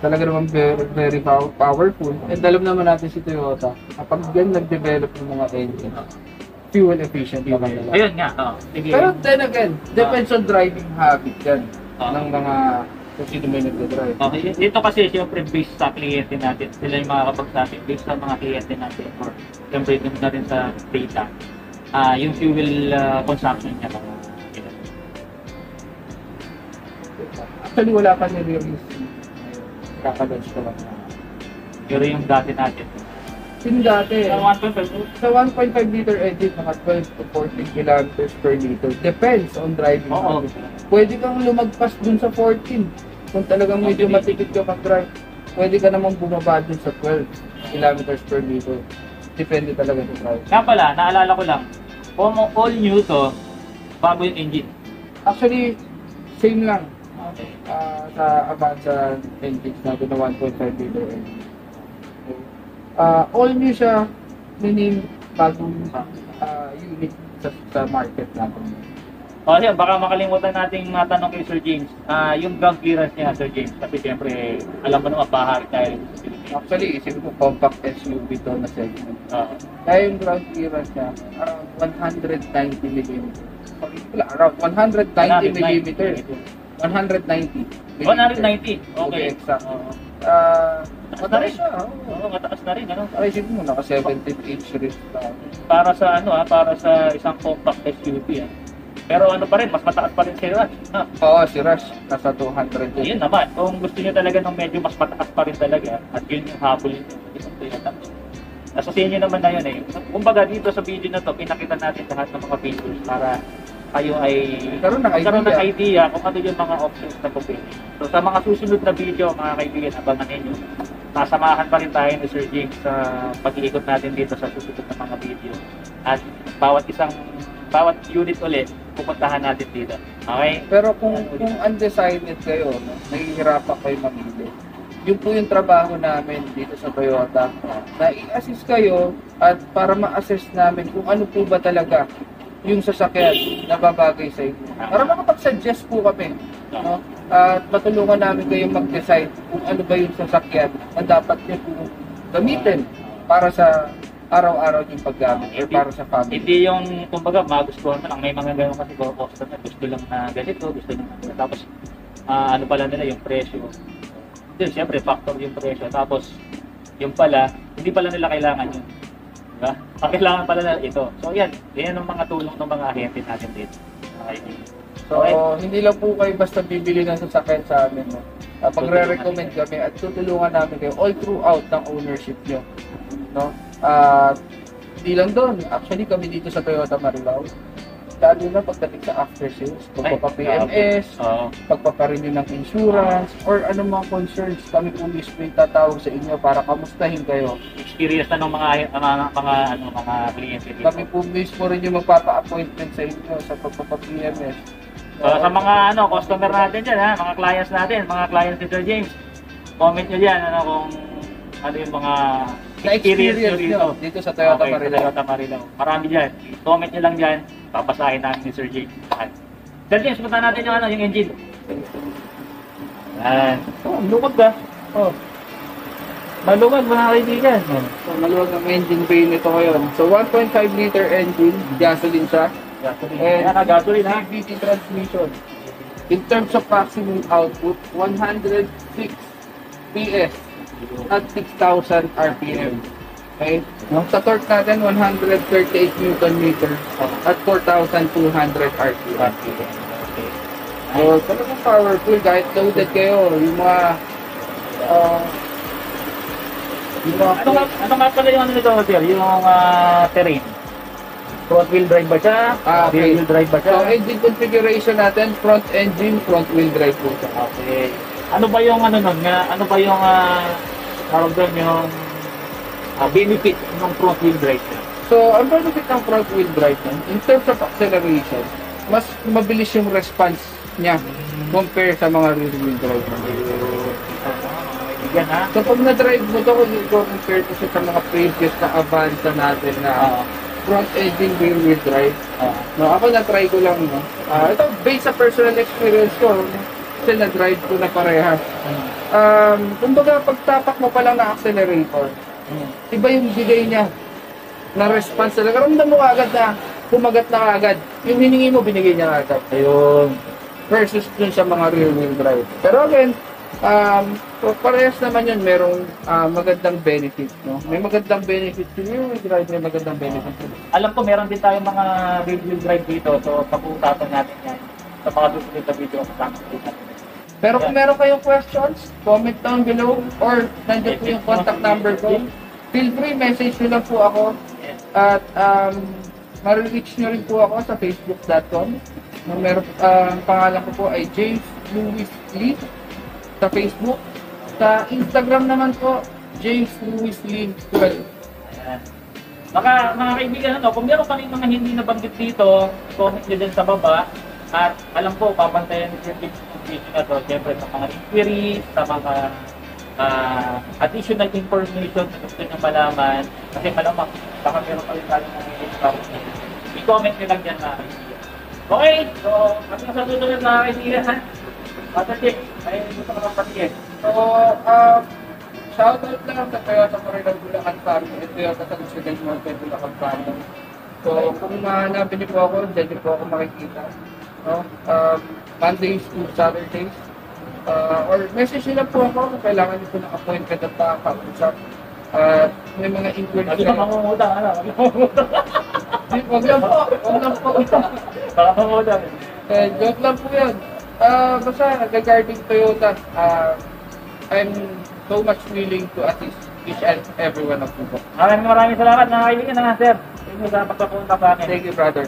Speaker 2: Talaga naman very powerful. And alam naman natin si Toyota, kapag yan nag-develop ng mga engine, fuel efficient naman talaga.
Speaker 1: Ayun nga. Sige.
Speaker 2: Pero then again, depends on driving habit yan ng mga kung sino may nagdadrive.
Speaker 1: Okay, dito kasi siyempre based sa kliyente natin. Sila yung makakapagsabi based sa mga kliyente natin or siyempre dun na rin sa data. Yung fuel consumption niya.
Speaker 2: Actually, wala pa nire-release. Kakalaunch ko lang.
Speaker 1: Pero yung dati natin.
Speaker 2: Yung dati,
Speaker 1: Sa 1.5.
Speaker 2: sa 1.5 liter engine, mga 12 to 14 kilometers per liter. Depends on driving
Speaker 1: Oo.
Speaker 2: habit. Pwede kang lumagpas dun sa 14. Kung talagang medyo matikit ka mag-drive, pwede ka namang bumaba dun sa 12 kilometers per liter. Depende talaga sa drive.
Speaker 1: Nga pala, naalala ko lang, kung all new to, bago yung engine.
Speaker 2: Actually, same lang.
Speaker 1: Okay.
Speaker 2: Sa Avanza engines natin na 1.5 liter engine. All new siya, meaning bagong unit sa market natin.
Speaker 1: O siya, baka makalimutan nating matanong kay Sir James. Yung ground clearance niya, Sir James, kasi siyempre, alam mo naman, bahar tayo.
Speaker 2: Actually, isip ko compact SUV to na segment. Kaya yung ground clearance niya, around 190 mm. Wala, around 190 mm. 190.
Speaker 1: 190, okay.
Speaker 2: Exact.
Speaker 1: Mataas na rin.
Speaker 2: Mataas siya.
Speaker 1: Oo, mataas na rin. Ano?
Speaker 2: Ay, isip mo, naka 17-inch rim lang.
Speaker 1: Para sa para sa isang compact SUV. Pero ano pa rin, mas mataas pa rin si Rush.
Speaker 2: Oo, si Rush, nasa 200.
Speaker 1: Yun naman, kung gusto niyo talaga ng medyo mas mataas pa rin talaga, at yun yung habol yun, isang Toyota. Nasa sa inyo naman na yun Kumbaga dito sa video na to, pinakita natin lahat ng mga features para kayo ay magkaroon ng idea kung ano yung mga options na pupili. So sa mga susunod na video, mga kaibigan, abangan ninyo. Sasamahan pa rin tayo ni Sir James sa pag-iikot natin dito sa susunod na mga video. At bawat unit ulit, pupuntahan natin dito. Okay?
Speaker 2: Pero kung undecided kayo, nahihirapan kayo mamili. Yun po yung trabaho namin dito sa Toyota. Na i-assist kayo at para ma-assess namin kung ano po ba talaga yung sasakyan na babagay sa inyo. Para makapag-suggest po kami. No? At matulungan namin kayo mag-decide kung ano ba yung sasakyan na dapat nyo po gamitin para sa araw-araw yung paggamit or para sa family.
Speaker 1: Hindi yung, kumbaga, magustuhan mo lang. May mga gano'n kasi customer, gusto lang na ganito, gusto lang na tapos, ano pala nila, yung presyo. Hindi, siyempre, factor yung presyo. Tapos, yung pala, hindi pala nila kailangan yun. Diba? Ang kailangan pala nila ito. So, yan ang mga tulong ng mga ahente natin dito. Okay.
Speaker 2: So, hindi lang po kayo basta bibili ng sasakyan sa amin. No? Magre-recommend kami at tutulungan namin kayo all throughout ng ownership nyo. No? Hindi lang doon. Actually, kami dito sa Toyota Marilao, lalo na pagdating sa after sales, pagpapa-PMS, pagpaparenew ng insurance, or anumang concerns, kami po mismo yung tatawag sa inyo para kamustahin kayo.
Speaker 1: Experience na ng mga kliyente dito.
Speaker 2: Kami po mismo rin yung magpapa-appointment sa inyo sa pagpapa-PMS.
Speaker 1: Sa mga customer natin dyan, mga clients natin, mga clients ni Sir James, comment nyo dyan kung ano yung mga
Speaker 2: na-experience nyo dito sa Toyota Marilao.
Speaker 1: Toyota Marilao. Marami dyan. Comment nyo lang dyan, papasahin namin ni Sir James. Sir James, punta natin yung engine. Yan. Lukod ba? Maluwag mga kaibigan.
Speaker 2: So, maluwag ang engine bay nito ngayon. So, 1.5 liter engine, gasoline siya. And
Speaker 1: gasoline ha?
Speaker 2: CVT transmission. In terms of maximum output, 106 PS at 6,000 RPM. Okay? Sa torque natin, 138 Nm at 4,200 RPM. So, talagang powerful kahit loaded kayo. Yung mga
Speaker 1: ano nga pala yung ano nito, sir? Yung terrain? Front wheel drive ba siya? Rear wheel drive ba siya?
Speaker 2: So, engine configuration natin, front engine, front wheel drive po siya.
Speaker 1: Okay. Ano ba yung ano ba yung tawag doon yung benefit ng front wheel drive?
Speaker 2: So, ang benefit ng front wheel drive in terms of acceleration, mas mabilis yung response niya compare sa mga rear wheel drive.
Speaker 1: Yan ha?
Speaker 2: So, pag na-drive mo ito, kung compare ko sa mga previous na Avanza natin na front engine rear wheel drive, ako na-try ko lang. Ito, based sa personal experience ko, kasi na-drive ko na parehas. Kumbaga, pagtapak mo pa lang na accelerator, iba yung bigay niya na response talaga. Ramdam mo agad na kumagat na agad. Yung hiningi mo, binigay niya agad.
Speaker 1: Ayun.
Speaker 2: Versus dun sa mga rear wheel drive. Pero again, parehas naman yun, merong magandang benefit. No? May magandang benefit yung rear wheel drive, may magandang benefit.
Speaker 1: Alam ko, meron din tayong mga rear wheel drive dito, so pag-uusapan natin yan sa mga susunod na video kasama natin.
Speaker 2: Pero kung meron kayong questions, comment down below or nandiyan po yung contact number ko. Feel free, message nyo lang po ako. At ma-reach nyo rin po ako sa facebook.com. Meron, pangalan ko po ay James Louis Lee sa Facebook. Sa Instagram naman po, James Louis Lee 12.
Speaker 1: Mga kaibigan, kung meron pa rin mga hindi nabanggit dito, comment nyo din sa baba. At alam ko, papantayan nyo yung video na to, siyempre sa mga inquiries, sa mga additional information na gusto nyo malaman. Kasi malamang, baka meron pa rin tayo na i-comment nyo lang dyan mga kaibigan. Okay, so hanggang sa susunod mga kaibigan, Patrick, ay gusto ko ng patigin.
Speaker 2: So, shoutout lang sa Toyota Marilao Bulacan Family at Toyota San Miguel Norte Bulacan Family. So, kung mahanapin niyo po ako, dyan niyo po ako makikita. No? Mondays to Saturdays. Or message nyo lang po ako kung kailangan niyo po ng appointment at pakakausap. May mga inquiries.
Speaker 1: Hindi ka mangungutang, ano?
Speaker 2: Wag lang po.
Speaker 1: Baka mangungutang.
Speaker 2: Joke lang po yan. Basta regarding Toyota, I'm so much willing to assist each and every one of you.
Speaker 1: Maraming salamat mga kaibigan na sir. Thank you sa pagpapunta sa akin.
Speaker 2: Thank you, brother.